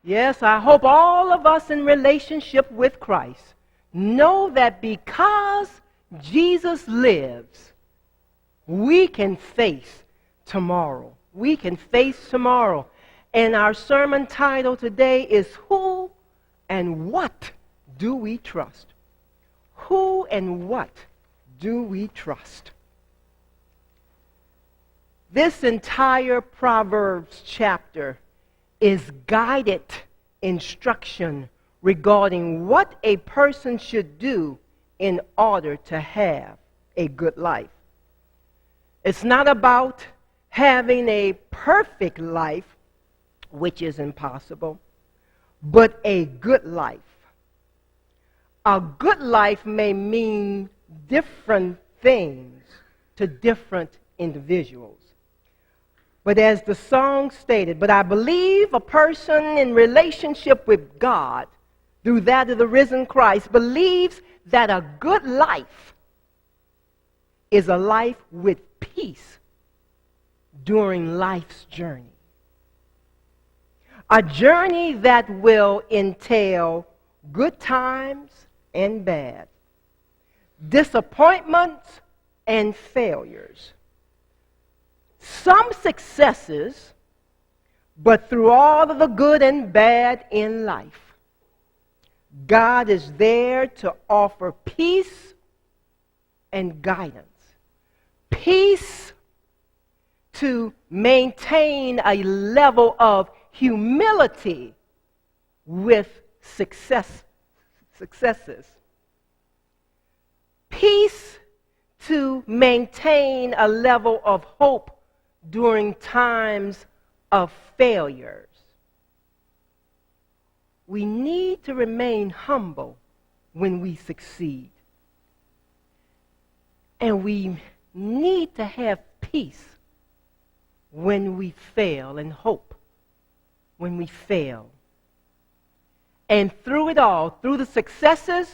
Yes, I hope all of us in relationship with Christ know that because Jesus lives, we can face tomorrow. We can face tomorrow. And our sermon title today is Who and What Do We Trust? Who and what do we trust? This entire Proverbs chapter is guided instruction regarding what a person should do in order to have a good life. It's not about having a perfect life, which is impossible, but a good life. A good life may mean different things to different individuals. But as the song stated, but I believe a person in relationship with God, through that of the risen Christ, believes that a good life is a life with peace during life's journey. A journey that will entail good times and bad, disappointments and failures, some successes, but through all of the good and bad in life, God is there to offer peace and guidance. Peace to maintain a level of humility with successes. Peace to maintain a level of hope during times of failures. We need to remain humble when we succeed. And we need to have peace when we fail and hope when we fail. And through it all, through the successes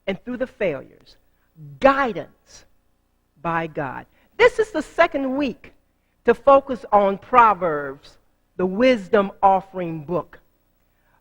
and through the failures, guidance by God. This is the second week to focus on Proverbs, the wisdom offering book.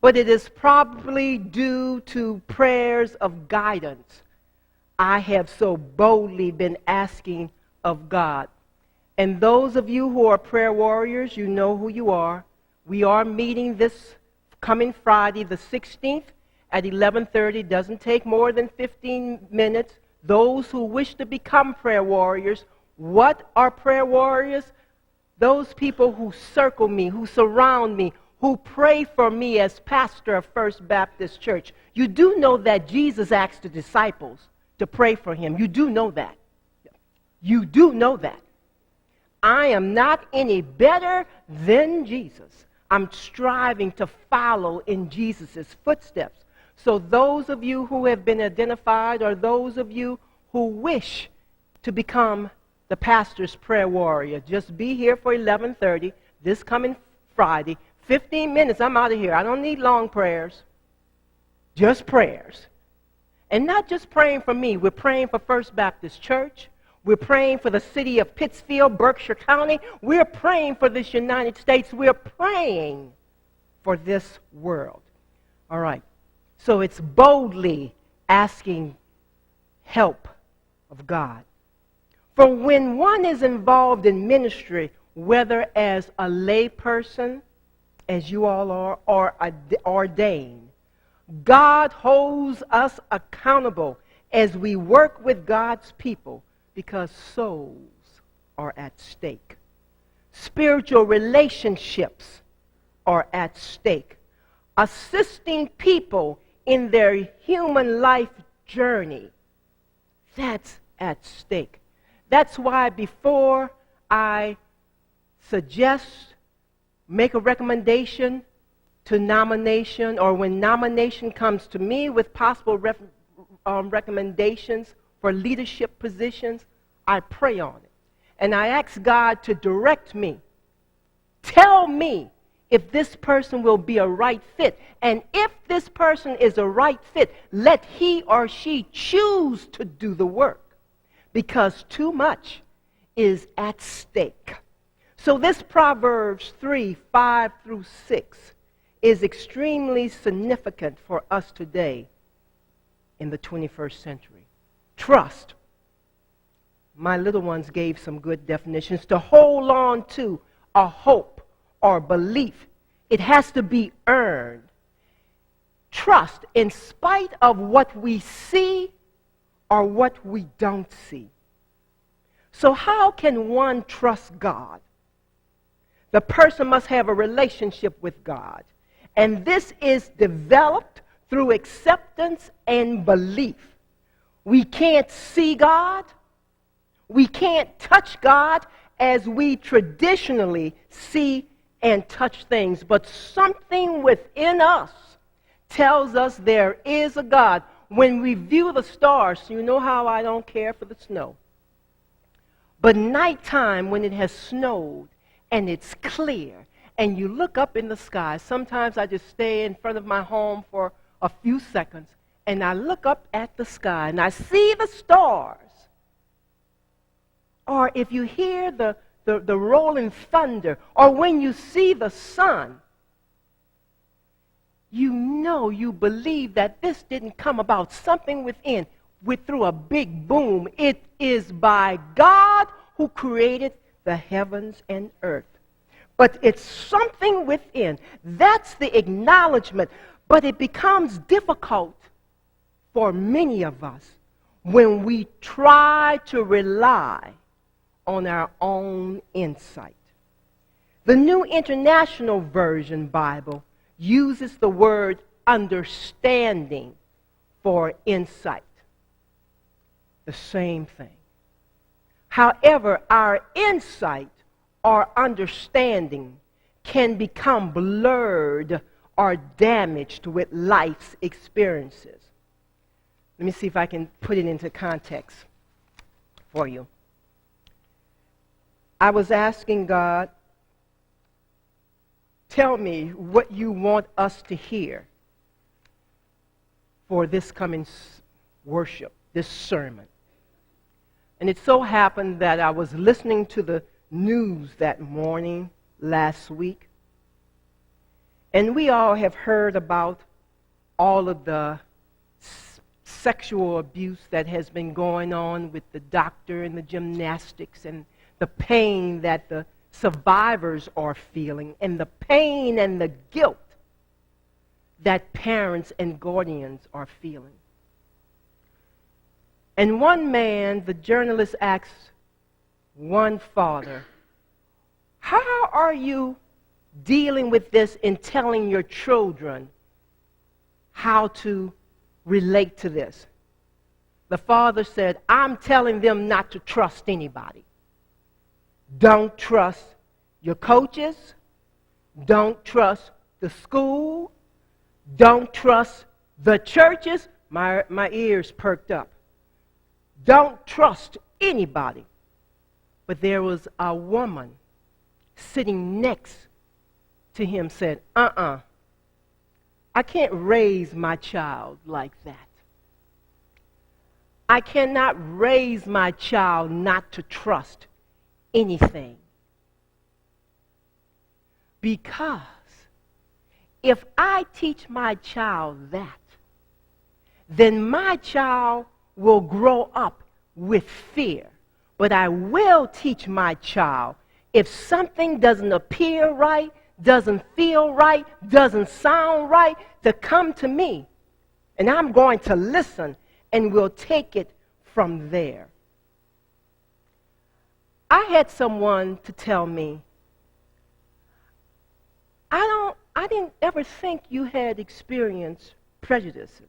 But it is probably due to prayers of guidance I have so boldly been asking of God. And those of you who are prayer warriors, you know who you are. We are meeting this coming Friday, the 16th, at 11:30. Doesn't take more than 15 minutes. Those who wish to become prayer warriors, what are prayer warriors? Those people who circle me, who surround me, who pray for me as pastor of First Baptist Church. You do know that Jesus asked the disciples to pray for him. You do know that. You do know that. I am not any better than Jesus. I'm striving to follow in Jesus' footsteps. So those of you who have been identified, or those of you who wish to become the pastor's prayer warrior, just be here for 11:30 this coming Friday. 15 minutes, I'm out of here. I don't need long prayers. Just prayers. And not just praying for me. We're praying for First Baptist Church. We're praying for the city of Pittsfield, Berkshire County. We're praying for this United States. We're praying for this world. All right. So it's boldly asking help of God. For when one is involved in ministry, whether as a lay person, as you all are, or ordained, God holds us accountable as we work with God's people, because souls are at stake. Spiritual relationships are at stake. Assisting people in their human life journey, that's at stake. That's why before I suggest, make a recommendation to nomination, or when nomination comes to me with possible recommendations for leadership positions, I pray on it. And I ask God to direct me. Tell me if this person will be a right fit. And if this person is a right fit, let he or she choose to do the work, because too much is at stake. So this Proverbs 3:5-6 is extremely significant for us today in the 21st century. Trust. My little ones gave some good definitions. To hold on to a hope or belief, it has to be earned. Trust in spite of what we see or what we don't see. So how can one trust God? The person must have a relationship with God. And this is developed through acceptance and belief. We can't see God. We can't touch God as we traditionally see and touch things. But something within us tells us there is a God. When we view the stars, you know how I don't care for the snow. But nighttime, when it has snowed and it's clear, and you look up in the sky, sometimes I just stay in front of my home for a few seconds, and I look up at the sky, and I see the stars. Or if you hear the rolling thunder, or when you see the sun, you know, you believe that this didn't come about something within, through a big boom. It is by God who created the heavens and earth. But it's something within. That's the acknowledgement. But it becomes difficult for many of us when we try to rely on our own insight. The New International Version Bible uses the word understanding for insight. The same thing. However, our insight or understanding can become blurred or damaged with life's experiences. Let me see if I can put it into context for you. I was asking God, tell me what you want us to hear for this coming worship, this sermon. And it so happened that I was listening to the news that morning last week. And we all have heard about all of the sexual abuse that has been going on with the doctor and the gymnastics and the pain that the survivors are feeling and the pain and the guilt that parents and guardians are feeling. And one man, the journalist asks one father, how are you dealing with this and telling your children how to relate to this? The father said, I'm telling them not to trust anybody. Don't trust your coaches. Don't trust the school. Don't trust the churches. My ears perked up. Don't trust anybody. But there was a woman sitting next to him said, I can't raise my child like that. I cannot raise my child not to trust anything. Because if I teach my child that, then my child will grow up with fear. But I will teach my child, if something doesn't appear right, doesn't feel right, doesn't sound right, to come to me. And I'm going to listen, and we'll take it from there. I had someone to tell me, I didn't ever think you had experienced prejudices.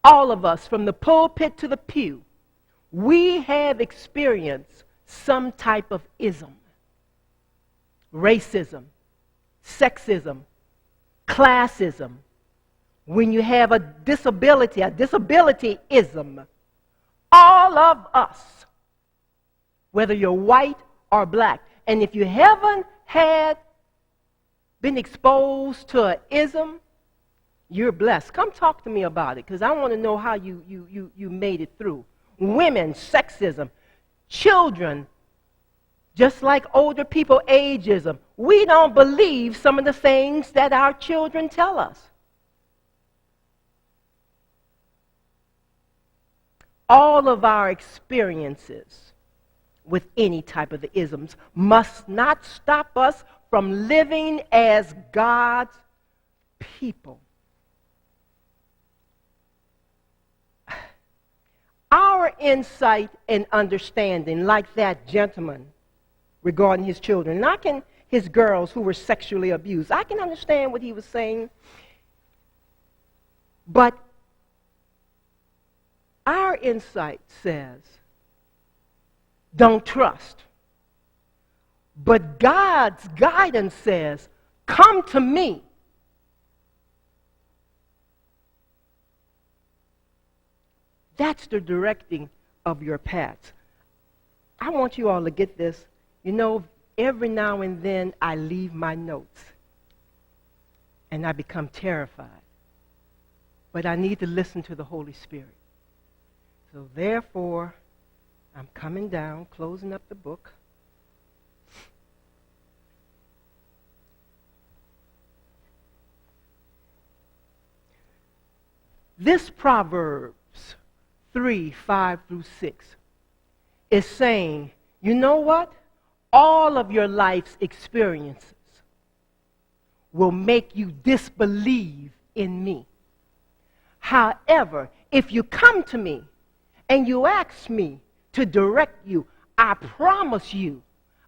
All of us, from the pulpit to the pew, we have experienced some type of ism. Racism, sexism, classism. When you have a disability-ism. All of us, whether you're white or black. And if you haven't been exposed to an ism, you're blessed. Come talk to me about it, because I want to know how you made it through. Women, sexism. Children, Just like older people, ageism. We don't believe some of the things that our children tell us. All of our experiences with any type of the isms must not stop us from living as God's people. Our insight and understanding, like that gentleman regarding his children, and his girls who were sexually abused, I can understand what he was saying, but our insight says, don't trust. But God's guidance says, come to me. That's the directing of your paths. I want you all to get this. You know, every now and then I leave my notes and I become terrified. But I need to listen to the Holy Spirit. So therefore, I'm coming down, closing up the book. This Proverbs 3:5-6 is saying, you know what? All of your life's experiences will make you disbelieve in me. However, if you come to me and you ask me to direct you, I promise you,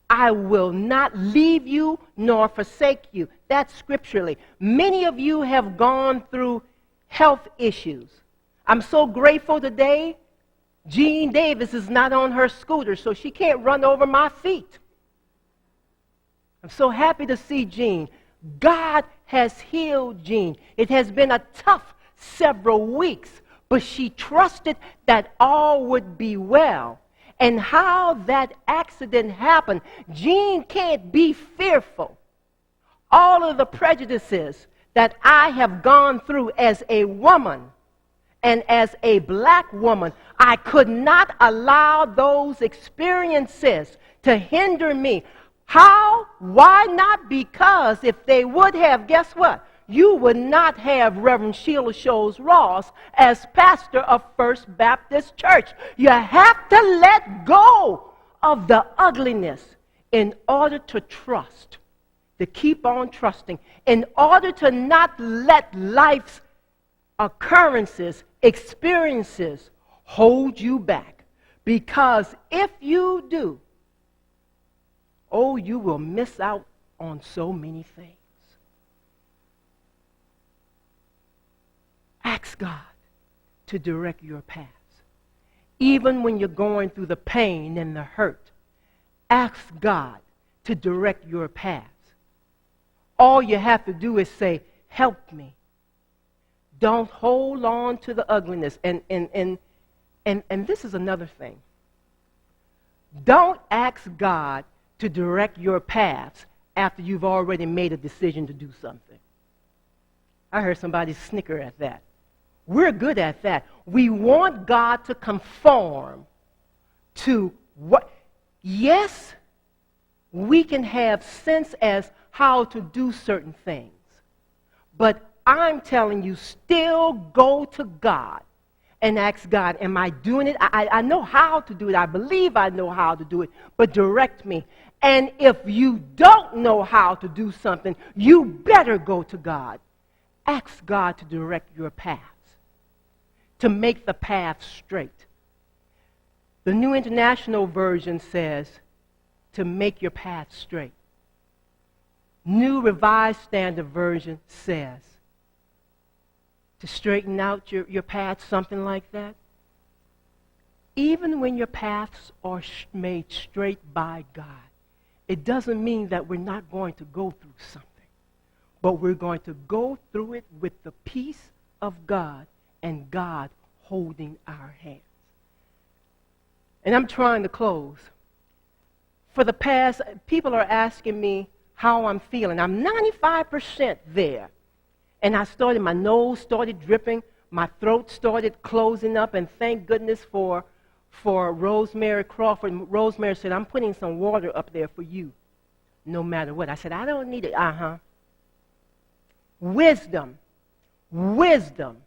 I will not leave you nor forsake you. That's scripturally. Many of you have gone through health issues. I'm so grateful today, Jean Davis is not on her scooter, so she can't run over my feet. I'm so happy to see Jean. God has healed Jean. It has been a tough several weeks, but she trusted that all would be well. And how that accident happened, Jean can't be fearful. All of the prejudices that I have gone through as a woman and as a black woman, I could not allow those experiences to hinder me. How? Why not? Because if they would have, guess what? You would not have Reverend Sheila Sholes Ross as pastor of First Baptist Church. You have to let go of the ugliness in order to trust, to keep on trusting, in order to not let life's occurrences, experiences hold you back. Because if you do, oh, you will miss out on so many things. Ask God to direct your paths. Even when you're going through the pain and the hurt, ask God to direct your paths. All you have to do is say, help me. Don't hold on to the ugliness. And this is another thing. Don't ask God to direct your paths after you've already made a decision to do something. I heard somebody snicker at that. We're good at that. We want God to conform to what? Yes, we can have sense as how to do certain things. But I'm telling you, still go to God and ask God, am I doing it? I know how to do it. I believe I know how to do it, but direct me. And if you don't know how to do something, you better go to God. Ask God to direct your paths, to make the path straight. The New International Version says, to make your path straight. New Revised Standard Version says, to straighten out your path, something like that. Even when your paths are made straight by God, it doesn't mean that we're not going to go through something. But we're going to go through it with the peace of God and God holding our hands. And I'm trying to close. For the past, people are asking me how I'm feeling. I'm 95% there. And my nose started dripping, my throat started closing up, and thank goodness for for Rosemary Crawford. Rosemary said, I'm putting some water up there for you, no matter what. I said, I don't need it. Wisdom. Wisdom.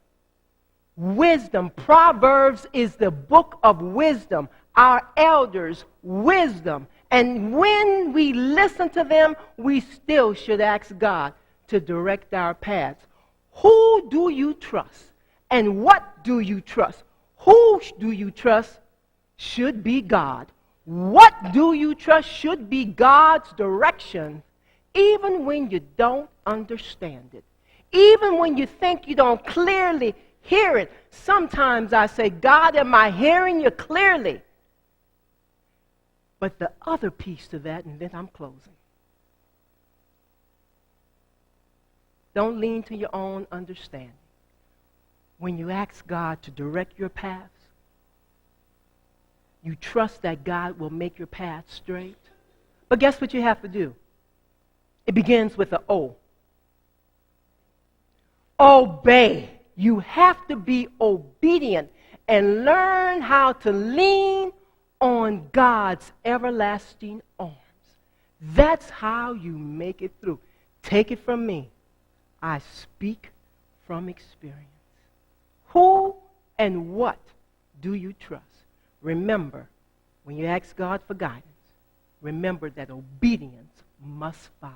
Wisdom. Proverbs is the book of wisdom. Our elders, wisdom. And when we listen to them, we still should ask God to direct our paths. Who do you trust? And what do you trust? Who do you trust should be God. What do you trust should be God's direction, even when you don't understand it. Even when you think you don't clearly hear it. Sometimes I say, God, am I hearing you clearly? But the other piece to that, and then I'm closing. Don't lean to your own understanding. When you ask God to direct your paths, you trust that God will make your path straight. But guess what you have to do? It begins with an O. Obey. You have to be obedient and learn how to lean on God's everlasting arms. That's how you make it through. Take it from me. I speak from experience. Who and what do you trust? Remember, when you ask God for guidance, remember that obedience must follow.